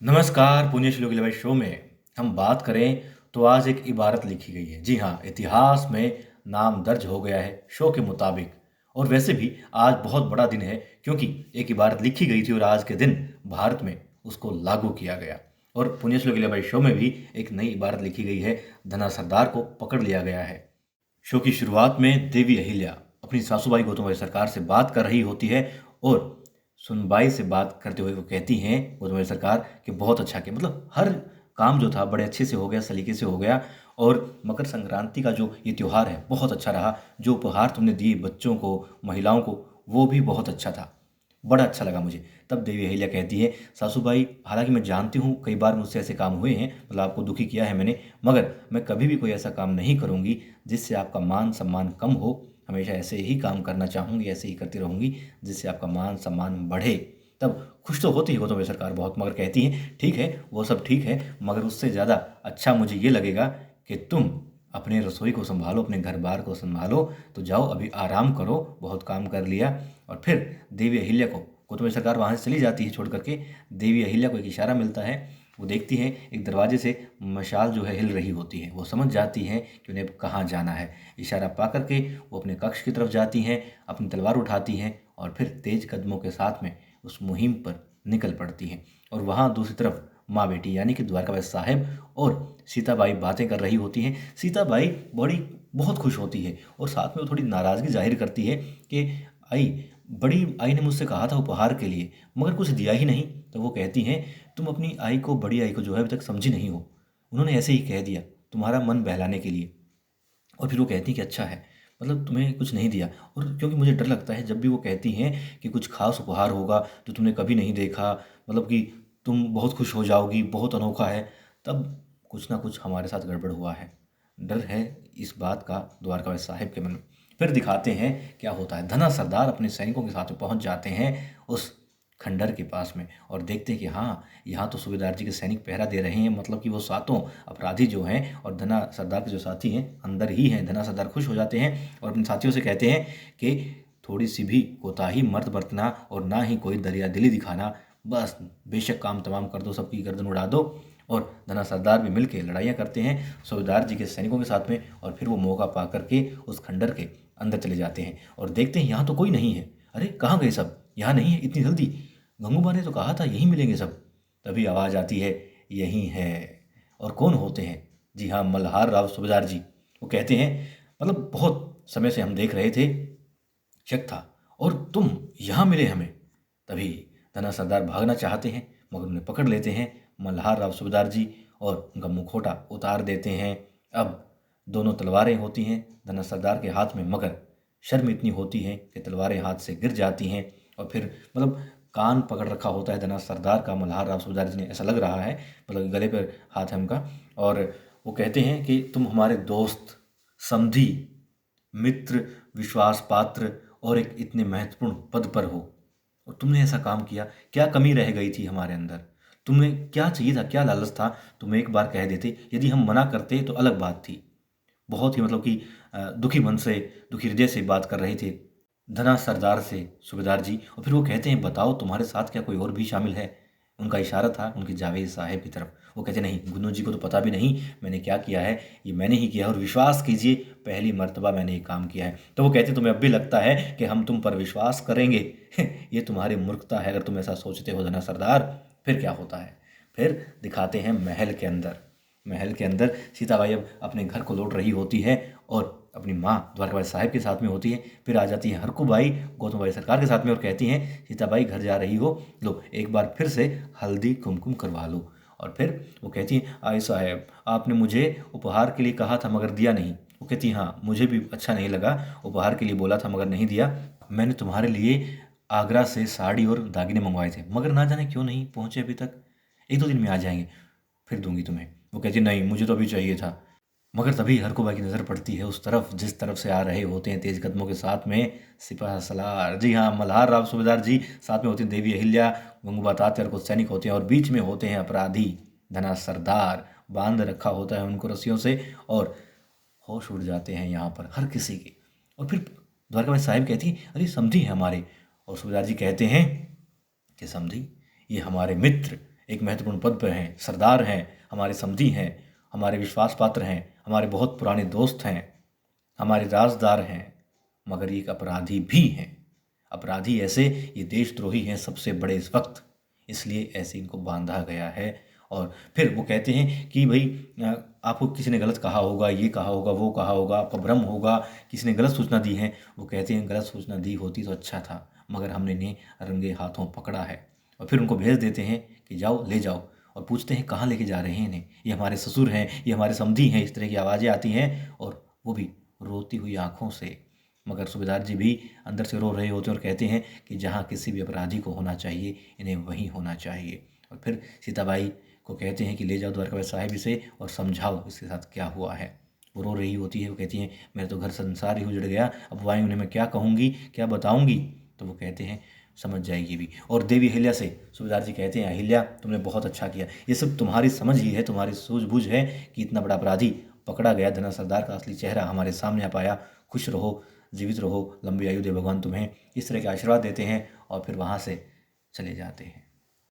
नमस्कार, पुण्य श्लोक लीलावती शो में हम बात करें तो आज एक इबारत लिखी गई है। जी हाँ, इतिहास में नाम दर्ज हो गया है शो के मुताबिक। और वैसे भी आज बहुत बड़ा दिन है क्योंकि एक इबारत लिखी गई थी और आज के दिन भारत में उसको लागू किया गया। और पुण्य श्लोक लीलावती शो में भी एक नई इबारत लिखी गई है, धना सरदार को पकड़ लिया गया है। शो की शुरुआत में देवी अहिल्या अपनी सासूबाई गौतमबाई सरकार से बात कर रही होती है और सुनबाई से बात करते हुए वो कहती हैं गौतमबाई सरकार कि बहुत अच्छा किया, मतलब हर काम जो था बड़े अच्छे से हो गया, सलीके से हो गया। और मकर संक्रांति का जो ये त्यौहार है बहुत अच्छा रहा। जो उपहार तुमने दिए बच्चों को, महिलाओं को, वो भी बहुत अच्छा था, बड़ा अच्छा लगा मुझे। तब देवी अहिल्या कहती है, सासूबाई हालांकि मैं जानती हूँ कई बार मुझसे ऐसे काम हुए हैं, मतलब आपको दुखी किया है मैंने, मगर मैं कभी भी कोई ऐसा काम नहीं करूँगी जिससे आपका मान सम्मान कम हो। हमेशा ऐसे ही काम करना चाहूँगी, ऐसे ही करती रहूँगी जिससे आपका मान सम्मान बढ़े। तब खुश तो होती है गौतम सरकार बहुत, मगर कहती हैं ठीक है, वो सब ठीक है, मगर उससे ज़्यादा अच्छा मुझे ये लगेगा कि तुम अपने रसोई को संभालो, अपने घर बार को संभालो। तो जाओ अभी आराम करो, बहुत काम कर लिया। और फिर देवी अहिल्या को गौतम सरकार वहाँ से चली जाती है छोड़ करके। देवी अहिल्या को एक इशारा मिलता है, वो देखती है एक दरवाजे से मशाल जो है हिल रही होती है। वो समझ जाती हैं कि उन्हें अब कहाँ जाना है। इशारा पा करके वो अपने कक्ष की तरफ जाती हैं, अपनी तलवार उठाती हैं और फिर तेज कदमों के साथ में उस मुहिम पर निकल पड़ती हैं। और वहाँ दूसरी तरफ माँ बेटी यानी कि द्वारकाबाई साहेब और सीताबाई बातें कर रही होती हैं। सीताबाई बड़ी बहुत खुश होती है और साथ में वो थोड़ी नाराज़गी जाहिर करती है कि आई बड़ी आई ने मुझसे कहा था उपहार के लिए, मगर कुछ दिया ही नहीं। तो वो कहती हैं तुम अपनी आई को, बड़ी आई को जो है अभी तक समझी नहीं हो, उन्होंने ऐसे ही कह दिया तुम्हारा मन बहलाने के लिए। और फिर वो कहती कि अच्छा है, मतलब तुम्हें कुछ नहीं दिया। और क्योंकि मुझे डर लगता है जब भी वो कहती हैं कि कुछ खास उपहार होगा जो तुमने कभी नहीं देखा, मतलब कि तुम बहुत खुश हो जाओगी, बहुत अनोखा है, तब कुछ ना कुछ हमारे साथ गड़बड़ हुआ है। डर है इस बात का द्वारका साहिब के मन में। फिर दिखाते हैं क्या होता है। धना सरदार अपने सैनिकों के साथ में पहुंच जाते हैं उस खंडर के पास में और देखते हैं कि हाँ, यहाँ तो सूबेदार जी के सैनिक पहरा दे रहे हैं, मतलब कि वो सातों अपराधी जो हैं और धना सरदार के जो साथी हैं अंदर ही हैं। धना सरदार खुश हो जाते हैं और अपने साथियों से कहते हैं कि थोड़ी सी भी कोताही मत बरतना और ना ही कोई दरिया दिली दिखाना, बस बेशक काम तमाम कर दो, सबकी गर्दन उड़ा दो। और धना सरदार भी मिलकर लड़ाइयाँ करते हैं सूबेदार जी के सैनिकों के साथ में। और फिर वो मौका पा करके उस खंडर के अंदर चले जाते हैं और देखते हैं यहाँ तो कोई नहीं है। अरे कहाँ गए सब, यहाँ नहीं है इतनी जल्दी, गंगूबा ने तो कहा था यहीं मिलेंगे सब। तभी आवाज़ आती है यहीं है। और कौन होते हैं? जी हाँ, मल्हार राव सूबेदार जी। वो कहते हैं मतलब बहुत समय से हम देख रहे थे, शक था, और तुम यहाँ मिले हमें। तभी धना सरदार भागना चाहते हैं मगर उन्हें पकड़ लेते हैं मल्हार राव सूबेदार जी और उनका मुखौटा उतार देते हैं। अब दोनों तलवारें होती हैं धना सरदार के हाथ में, मगर शर्म इतनी होती है कि तलवारें हाथ से गिर जाती हैं। और फिर मतलब कान पकड़ रखा होता है धना सरदार का मल्हार राव सूबेदार जी ने, ऐसा लग रहा है, मतलब गले पर हाथ है उनका। और वो कहते हैं कि तुम हमारे दोस्त, समधी, मित्र, विश्वास पात्र और एक इतने महत्वपूर्ण पद पर हो, और तुमने ऐसा काम किया। क्या कमी रह गई थी हमारे अंदर? तुम्हें क्या चाहिए था, क्या लालच था? तुम एक बार कह देते, यदि हम मना करते तो अलग बात थी। बहुत ही मतलब कि दुखी मन से, दुखी हृदय से बात कर रहे थे धना सरदार से सूबेदार जी। और फिर वो कहते हैं बताओ तुम्हारे साथ क्या कोई और भी शामिल है? उनका इशारा था उनके जावेद साहब की तरफ। वो कहते नहीं, गुन्नू जी को तो पता भी नहीं मैंने क्या किया है, ये मैंने ही किया है और विश्वास कीजिए पहली मर्तबा मैंने ये काम किया है। तो वो कहते तुम्हें अब भी लगता है कि हम तुम पर विश्वास करेंगे? ये तुम्हारी मूर्खता है अगर तुम ऐसा सोचते हो धना सरदार। फिर क्या होता है? फिर दिखाते हैं महल के अंदर। महल के अंदर सीताबाई अब अपने घर को लौट रही होती है और अपनी माँ द्वारकाबाई साहब के साथ में होती है। फिर आ जाती है हरकूबाई गौतमबाई सरकार के साथ में और कहती हैं सीताबाई घर जा रही हो, लो एक बार फिर से हल्दी कुमकुम करवा लो। और फिर वो कहती हैं आई साहब आपने मुझे उपहार के लिए कहा था मगर दिया नहीं। वो कहती हैं हाँ मुझे भी अच्छा नहीं लगा, उपहार के लिए बोला था मगर नहीं दिया। मैंने तुम्हारे लिए आगरा से साड़ी और दागिने मंगवाए थे मगर ना जाने क्यों नहीं पहुँचे अभी तक, एक दो दिन में आ जाएंगे, फिर दूंगी तुम्हें। वो कहती नहीं मुझे तो अभी चाहिए था। मगर तभी हरकुबा की नज़र पड़ती है उस तरफ जिस तरफ से आ रहे होते हैं तेज कदमों के साथ में सिपाह सलार, जी हाँ मल्हार राव सूबेदार जी, साथ में होती हैं देवी अहिल्या, गंगूबा तात्या और कुछ सैनिक होते हैं और बीच में होते हैं अपराधी धना सरदार। बांध रखा होता है उनको रस्सियों से और होश उड़ जाते हैं यहाँ पर हर किसी के। और फिर द्वारकामाई साहिब कहती है अरे समधी है हमारे, और सूबेदार जी कहते हैं कि समधी ये हमारे मित्र, एक महत्वपूर्ण पद पर हैं, सरदार हैं, हमारे समधी हैं, हमारे विश्वास पात्र हैं, हमारे बहुत पुराने दोस्त हैं, हमारे राजदार हैं, मगर ये एक अपराधी भी हैं। अपराधी ऐसे, ये देशद्रोही हैं सबसे बड़े इस वक्त, इसलिए ऐसे इनको बांधा गया है। और फिर वो कहते हैं कि भाई आपको किसी ने गलत कहा होगा, ये कहा होगा, वो कहा होगा, आपका भ्रम होगा, किसी ने गलत सूचना दी है। वो कहते हैं गलत सूचना दी होती तो अच्छा था, मगर हमने इन्हें रंगे हाथों पकड़ा है। और फिर उनको भेज देते हैं कि जाओ ले जाओ, और पूछते हैं कहाँ लेके जा रहे हैं इन्हें, ये हमारे ससुर हैं, ये हमारे समधी हैं। इस तरह की आवाज़ें आती हैं, और वो भी रोती हुई आंखों से। मगर सूबेदार जी भी अंदर से रो रहे होते हैं और कहते हैं कि जहाँ किसी भी अपराधी को होना चाहिए, इन्हें वहीं होना चाहिए। और फिर सीताबाई को कहते हैं कि ले जाओ द्वारकावत साहिब इसे और समझाओ इसके साथ क्या हुआ है। वो रो रही होती है, वो कहती हैं मेरा तो घर संसार ही उजड़ गया, अब वाई उन्हें मैं क्या कहूँगी, क्या बताऊँगी। तो वो कहते हैं समझ जाएगी भी। और देवी अहिल्या से सूबेदार जी कहते हैं अहिल्या तुमने बहुत अच्छा किया, ये सब तुम्हारी समझ ही है, तुम्हारी सूझबूझ है कि इतना बड़ा अपराधी पकड़ा गया, धना सरदार का असली चेहरा हमारे सामने आ पाया। खुश रहो, जीवित रहो, लंबी आयु दे भगवान तुम्हें। इस तरह के आशीर्वाद देते हैं और फिर वहाँ से चले जाते हैं।